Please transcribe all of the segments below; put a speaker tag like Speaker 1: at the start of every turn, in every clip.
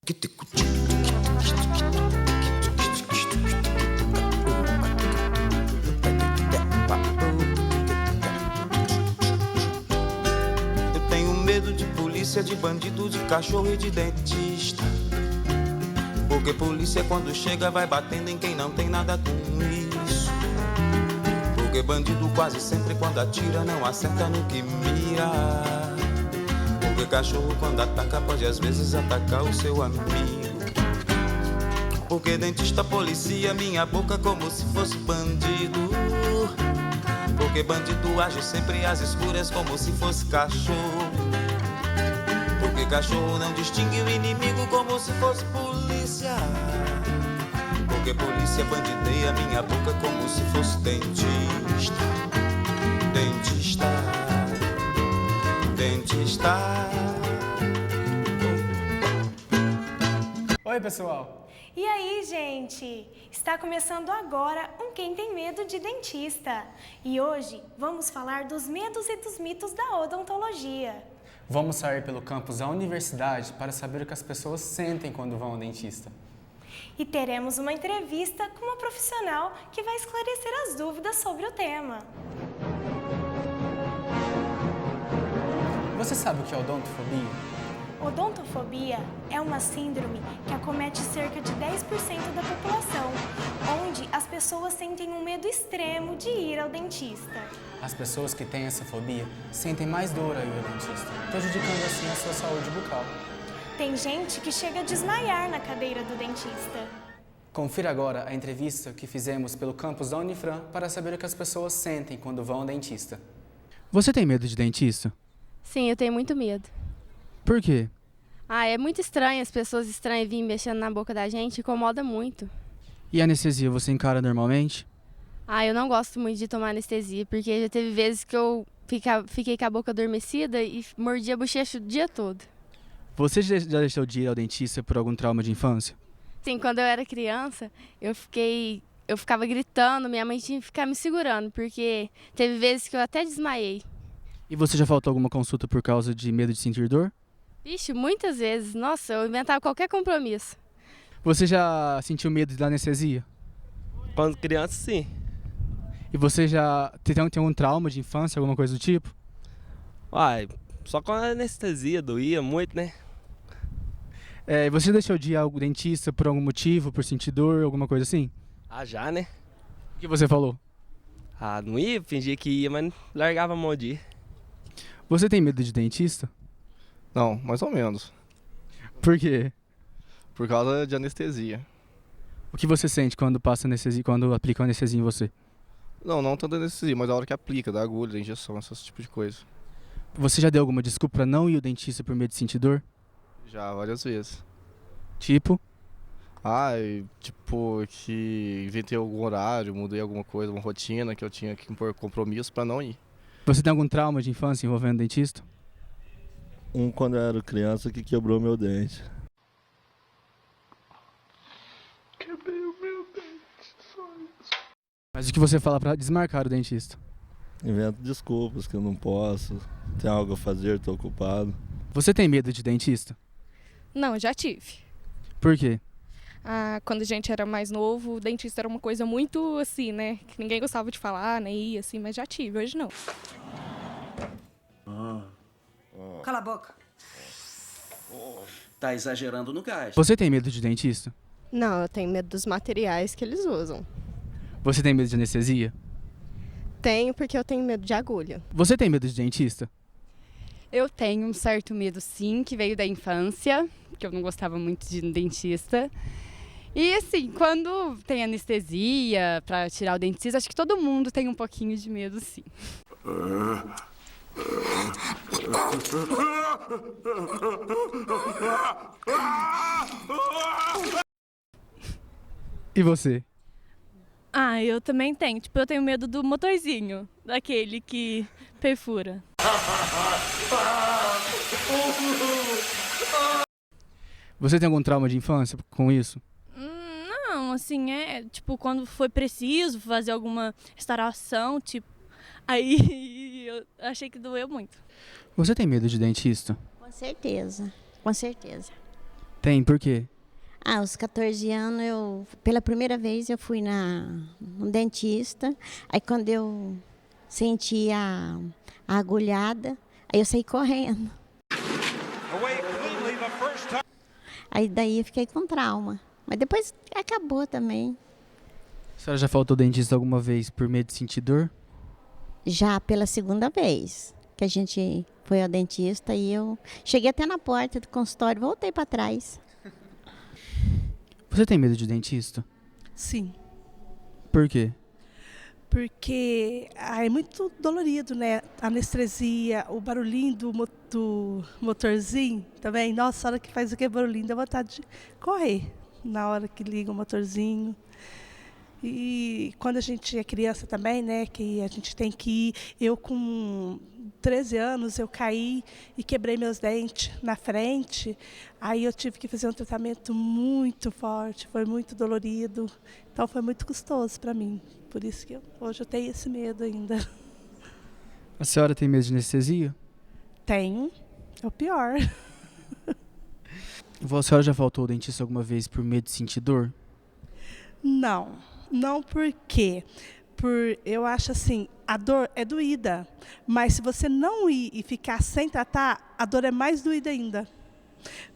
Speaker 1: Eu tenho medo de polícia, de bandido, de cachorro e de dentista. Porque polícia quando chega vai batendo em quem não tem nada com isso. Porque bandido quase sempre quando atira não acerta no que mira. Porque cachorro quando ataca pode às vezes atacar o seu amigo. Porque dentista policia minha boca como se fosse bandido. Porque bandido age sempre às escuras como se fosse cachorro. Porque cachorro não distingue o inimigo como se fosse polícia. Porque polícia bandideia minha boca como se fosse dentista. Dentista. Dentista.
Speaker 2: Oi, pessoal!
Speaker 3: E aí, gente? Está começando agora um Quem Tem Medo de Dentista. E hoje vamos falar dos medos e dos mitos da odontologia.
Speaker 2: Vamos sair pelo campus da universidade para saber o que as pessoas sentem quando vão ao dentista.
Speaker 3: E teremos uma entrevista com uma profissional que vai esclarecer as dúvidas sobre o tema.
Speaker 2: Você sabe o que é odontofobia?
Speaker 3: Odontofobia é uma síndrome que acomete cerca de 10% da população, onde as pessoas sentem um medo extremo de ir ao dentista.
Speaker 2: As pessoas que têm essa fobia sentem mais dor ao ir ao dentista, prejudicando assim a sua saúde bucal.
Speaker 3: Tem gente que chega a desmaiar na cadeira do dentista.
Speaker 2: Confira agora a entrevista que fizemos pelo campus da Unifran para saber o que as pessoas sentem quando vão ao dentista. Você tem medo de dentista?
Speaker 4: Sim, eu tenho muito medo.
Speaker 2: Por quê?
Speaker 4: É muito estranho, as pessoas estranhas virem mexendo na boca da gente, incomoda muito.
Speaker 2: E a anestesia você encara normalmente?
Speaker 4: Eu não gosto muito de tomar anestesia, porque já teve vezes que eu fiquei com a boca adormecida e mordi a bochecha o dia todo.
Speaker 2: Você já deixou de ir ao dentista por algum trauma de infância?
Speaker 4: Sim, quando eu era criança, eu ficava gritando, minha mãe tinha que ficar me segurando, porque teve vezes que eu até desmaiei.
Speaker 2: E você já faltou alguma consulta por causa de medo de sentir dor?
Speaker 4: Vixe, muitas vezes. Nossa, eu inventava qualquer compromisso.
Speaker 2: Você já sentiu medo da anestesia?
Speaker 5: Quando criança, sim.
Speaker 2: E você já tem algum trauma de infância, alguma coisa do tipo?
Speaker 5: Só com a anestesia doía muito, né?
Speaker 2: Você deixou de ir ao dentista por algum motivo, por sentir dor, alguma coisa assim?
Speaker 5: Já, né?
Speaker 2: O que você falou?
Speaker 5: Não ia, fingia que ia, mas largava a mão de ir.
Speaker 2: Você tem medo de dentista?
Speaker 6: Não, mais ou menos.
Speaker 2: Por quê?
Speaker 6: Por causa de anestesia.
Speaker 2: O que você sente quando passa anestesia, quando aplica anestesia em você?
Speaker 6: Não tanto anestesia, mas a hora que aplica, da agulha, da injeção, esse tipo de coisa.
Speaker 2: Você já deu alguma desculpa para não ir ao dentista por medo de sentir dor?
Speaker 6: Já, várias vezes.
Speaker 2: Tipo?
Speaker 6: Que inventei algum horário, mudei alguma coisa, uma rotina que eu tinha que impor compromisso para não ir.
Speaker 2: Você tem algum trauma de infância envolvendo dentista?
Speaker 7: Quando eu era criança que quebrou meu dente.
Speaker 8: Quebrei o meu dente, só isso.
Speaker 2: Mas o que você fala para desmarcar o dentista?
Speaker 7: Invento desculpas que eu não posso, tem algo a fazer, estou ocupado.
Speaker 2: Você tem medo de dentista?
Speaker 9: Não, já tive.
Speaker 2: Por quê?
Speaker 9: Quando a gente era mais novo, o dentista era uma coisa muito assim, né? Que ninguém gostava de falar, nem ia assim, mas já tive, hoje não.
Speaker 10: Cala a boca. Tá exagerando no gás.
Speaker 2: Você tem medo de dentista?
Speaker 11: Não, eu tenho medo dos materiais que eles usam.
Speaker 2: Você tem medo de anestesia?
Speaker 11: Tenho, porque eu tenho medo de agulha.
Speaker 2: Você tem medo de dentista?
Speaker 12: Eu tenho um certo medo, sim, que veio da infância, que eu não gostava muito de dentista. E assim, quando tem anestesia para tirar o dentista, acho que todo mundo tem um pouquinho de medo, sim.
Speaker 2: E você?
Speaker 9: Eu também tenho. Tipo, eu tenho medo do motorzinho, daquele que perfura.
Speaker 2: Você tem algum trauma de infância com isso?
Speaker 9: Não, assim, tipo, quando foi preciso fazer alguma restauração, tipo, aí eu achei que doeu muito.
Speaker 2: Você tem medo de dentista?
Speaker 13: Com certeza, com certeza.
Speaker 2: Tem, por quê?
Speaker 13: Aos 14 anos, pela primeira vez, eu fui no dentista. Aí, quando eu senti a agulhada, aí eu saí correndo. Aí, daí, eu fiquei com trauma. Mas depois acabou também.
Speaker 2: A senhora já faltou ao dentista alguma vez por medo de sentir dor?
Speaker 13: Já pela segunda vez que a gente foi ao dentista e eu cheguei até na porta do consultório, voltei para trás.
Speaker 2: Você tem medo de dentista?
Speaker 14: Sim.
Speaker 2: Por quê?
Speaker 14: Porque é muito dolorido, né? A anestesia, o barulhinho do motorzinho também. Nossa, a hora que faz aquele barulhinho, dá vontade de correr na hora que liga o motorzinho. E quando a gente é criança também, né, que a gente tem que ir, eu com 13 anos, eu caí e quebrei meus dentes na frente, aí eu tive que fazer um tratamento muito forte, foi muito dolorido, então foi muito custoso para mim, por isso que hoje eu tenho esse medo ainda.
Speaker 2: A senhora tem medo de anestesia?
Speaker 14: Tenho, é o pior.
Speaker 2: A senhora já faltou ao dentista alguma vez por medo de sentir dor?
Speaker 14: Não, por quê? Eu acho assim, a dor é doída, mas se você não ir e ficar sem tratar, a dor é mais doída ainda.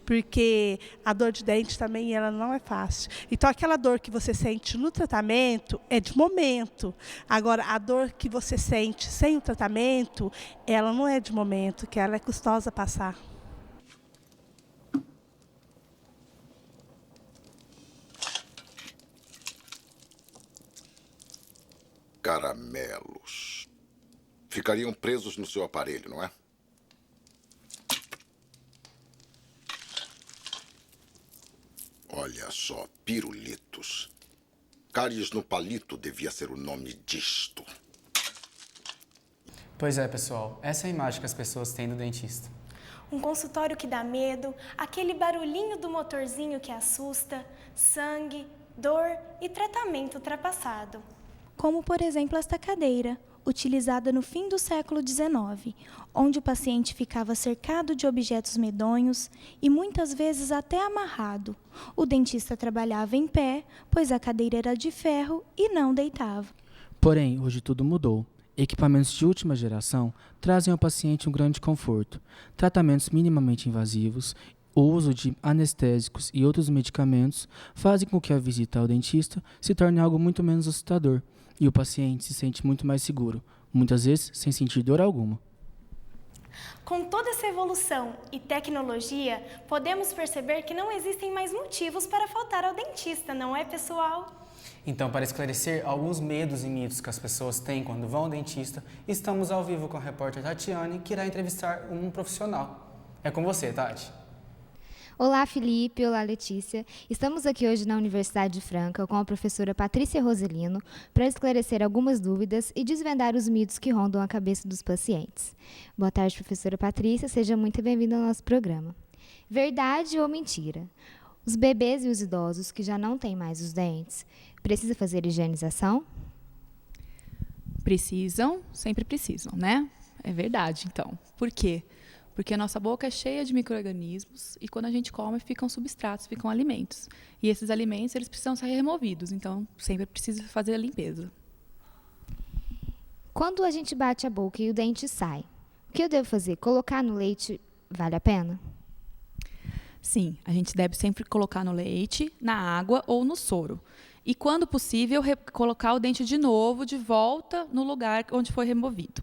Speaker 14: Porque a dor de dente também ela não é fácil. Então, aquela dor que você sente no tratamento é de momento. Agora, a dor que você sente sem o tratamento, ela não é de momento, que ela é custosa passar.
Speaker 15: Caramelos. Ficariam presos no seu aparelho, não é? Olha só, pirulitos. Cáries no palito devia ser o nome disto.
Speaker 2: Pois é, pessoal. Essa é a imagem que as pessoas têm do dentista.
Speaker 3: Um consultório que dá medo, aquele barulhinho do motorzinho que assusta, sangue, dor e tratamento ultrapassado. Como, por exemplo, esta cadeira, utilizada no fim do século XIX, onde o paciente ficava cercado de objetos medonhos e muitas vezes até amarrado. O dentista trabalhava em pé, pois a cadeira era de ferro e não deitava.
Speaker 2: Porém, hoje tudo mudou. Equipamentos de última geração trazem ao paciente um grande conforto. Tratamentos minimamente invasivos, o uso de anestésicos e outros medicamentos fazem com que a visita ao dentista se torne algo muito menos assustador. E o paciente se sente muito mais seguro, muitas vezes sem sentir dor alguma.
Speaker 3: Com toda essa evolução e tecnologia, podemos perceber que não existem mais motivos para faltar ao dentista, não é, pessoal?
Speaker 2: Então, para esclarecer alguns medos e mitos que as pessoas têm quando vão ao dentista, estamos ao vivo com a repórter Tatiane, que irá entrevistar um profissional. É com você, Tati.
Speaker 16: Olá, Felipe. Olá, Letícia. Estamos aqui hoje na Universidade de Franca com a professora Patrícia Roselino para esclarecer algumas dúvidas e desvendar os mitos que rondam a cabeça dos pacientes. Boa tarde, professora Patrícia. Seja muito bem-vinda ao nosso programa. Verdade ou mentira? Os bebês e os idosos que já não têm mais os dentes, precisam fazer higienização?
Speaker 17: Precisam, sempre precisam, né? É verdade, então. Por quê? Porque a nossa boca é cheia de micro-organismos e quando a gente come ficam substratos, ficam alimentos. E esses alimentos eles precisam ser removidos, então sempre precisa fazer a limpeza.
Speaker 16: Quando a gente bate a boca e o dente sai, o que eu devo fazer? Colocar no leite vale a pena?
Speaker 17: Sim, a gente deve sempre colocar no leite, na água ou no soro. E, quando possível, colocar o dente de novo, de volta no lugar onde foi removido.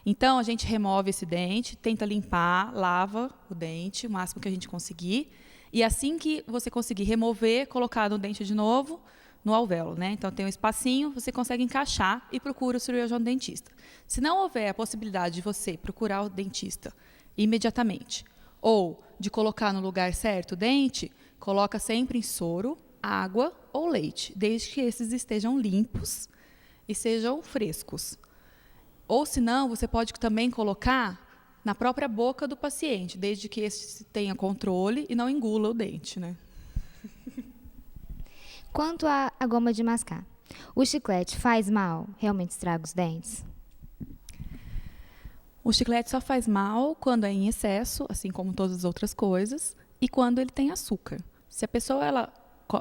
Speaker 17: Então, a gente remove esse dente, tenta limpar, lava o dente o máximo que a gente conseguir. E assim que você conseguir remover, colocar no dente de novo, no alvéolo, né? Então, tem um espacinho, você consegue encaixar e procura o cirurgião dentista. Se não houver a possibilidade de você procurar o dentista imediatamente, ou de colocar no lugar certo o dente, coloca sempre em soro, água ou leite, desde que esses estejam limpos e sejam frescos. Ou, se não, você pode também colocar na própria boca do paciente, desde que esse tenha controle e não engula o dente, né?
Speaker 16: Quanto à goma de mascar, o chiclete faz mal? Realmente estraga os dentes?
Speaker 17: O chiclete só faz mal quando é em excesso, assim como todas as outras coisas. e quando ele tem açúcar. Se a pessoa ela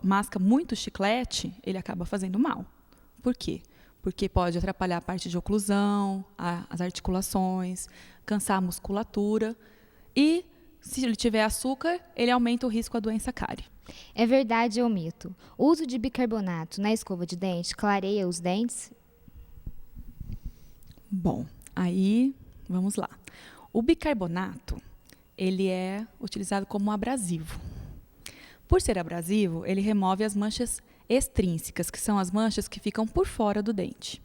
Speaker 17: masca muito chiclete, ele acaba fazendo mal. Por quê? Porque pode atrapalhar a parte de oclusão, as articulações, cansar a musculatura e, se ele tiver açúcar, ele aumenta o risco da doença cárie.
Speaker 16: É verdade ou mito? O uso de bicarbonato na escova de dente clareia os dentes?
Speaker 17: Bom, aí vamos lá. O bicarbonato, ele é utilizado como abrasivo. Por ser abrasivo, ele remove as manchas extrínsecas, que são as manchas que ficam por fora do dente.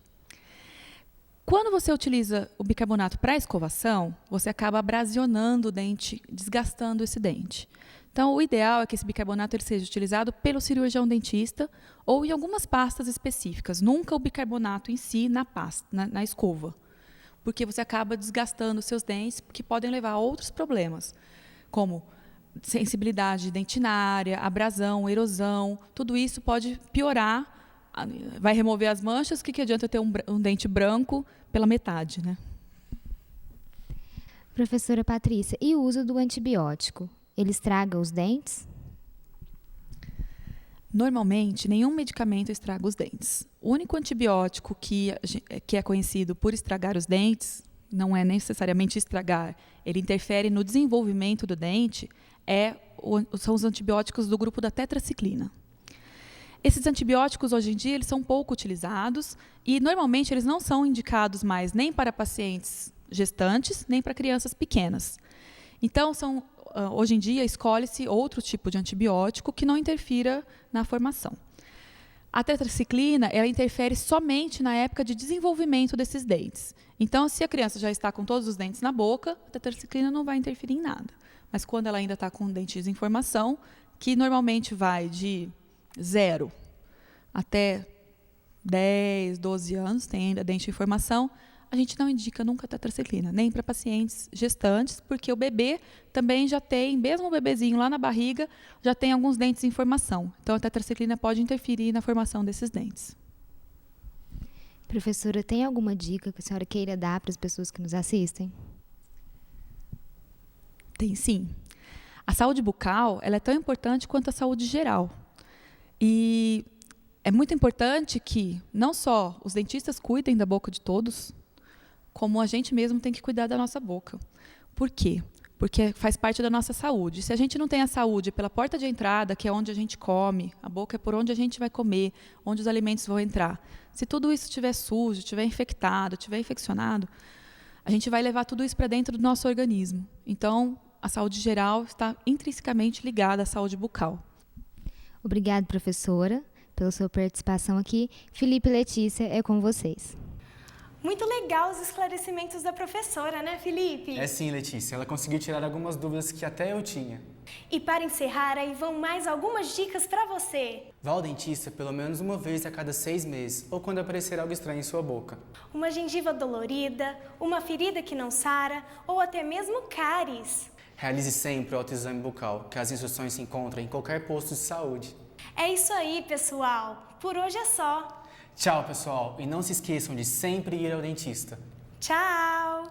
Speaker 17: Quando você utiliza o bicarbonato para escovação, você acaba abrasionando o dente, desgastando esse dente. Então, o ideal é que esse bicarbonato ele seja utilizado pelo cirurgião dentista ou em algumas pastas específicas, nunca o bicarbonato em si na pasta, na escova, porque você acaba desgastando os seus dentes, que podem levar a outros problemas, como sensibilidade dentinária, abrasão, erosão, tudo isso pode piorar, vai remover as manchas, que adianta ter um dente branco pela metade, né?
Speaker 16: Professora Patrícia, e o uso do antibiótico? Ele estraga os dentes?
Speaker 17: Normalmente, nenhum medicamento estraga os dentes. O único antibiótico que é conhecido por estragar os dentes, não é necessariamente estragar, ele interfere no desenvolvimento do dente, são os antibióticos do grupo da tetraciclina. Esses antibióticos, hoje em dia, eles são pouco utilizados e, normalmente, eles não são indicados mais nem para pacientes gestantes, nem para crianças pequenas. Então, hoje em dia, escolhe-se outro tipo de antibiótico que não interfira na formação. A tetraciclina, ela interfere somente na época de desenvolvimento desses dentes. Então, se a criança já está com todos os dentes na boca, a tetraciclina não vai interferir em nada. Mas quando ela ainda está com dentes em formação, que normalmente vai de 0 até 10, 12 anos, tem ainda dente em formação, a gente não indica nunca tetraciclina, nem para pacientes gestantes, porque o bebê também já tem, mesmo o bebezinho lá na barriga, já tem alguns dentes em formação. Então, a tetraciclina pode interferir na formação desses dentes.
Speaker 16: Professora, tem alguma dica que a senhora queira dar para as pessoas que nos assistem?
Speaker 17: Tem sim. A saúde bucal ela é tão importante quanto a saúde geral. E é muito importante que não só os dentistas cuidem da boca de todos, como a gente mesmo tem que cuidar da nossa boca. Por quê? Porque faz parte da nossa saúde. Se a gente não tem a saúde pela porta de entrada, que é onde a gente come, a boca é por onde a gente vai comer, onde os alimentos vão entrar. Se tudo isso estiver sujo, estiver infectado, estiver infeccionado, a gente vai levar tudo isso para dentro do nosso organismo. Então, a saúde geral está intrinsecamente ligada à saúde bucal.
Speaker 16: Obrigada, professora, pela sua participação aqui. Felipe e Letícia, é com vocês.
Speaker 3: Muito legal os esclarecimentos da professora, né, Felipe?
Speaker 18: É sim, Letícia. Ela conseguiu tirar algumas dúvidas que até eu tinha.
Speaker 3: E para encerrar, aí vão mais algumas dicas para você.
Speaker 18: Vá ao dentista pelo menos uma vez a cada 6 meses, ou quando aparecer algo estranho em sua boca.
Speaker 3: Uma gengiva dolorida, uma ferida que não sara, ou até mesmo cáries.
Speaker 18: Realize sempre o autoexame bucal, que as instruções se encontram em qualquer posto de saúde.
Speaker 3: É isso aí, pessoal. Por hoje é só.
Speaker 18: Tchau, pessoal. E não se esqueçam de sempre ir ao dentista.
Speaker 3: Tchau!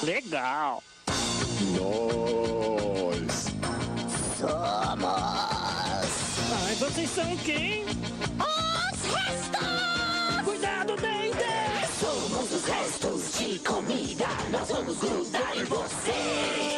Speaker 8: Legal!
Speaker 15: Nós somos...
Speaker 8: Ai, vocês são quem?
Speaker 15: Os restos!
Speaker 8: Cuidado, dente!
Speaker 15: Somos os restos de comida, nós vamos grudar em você!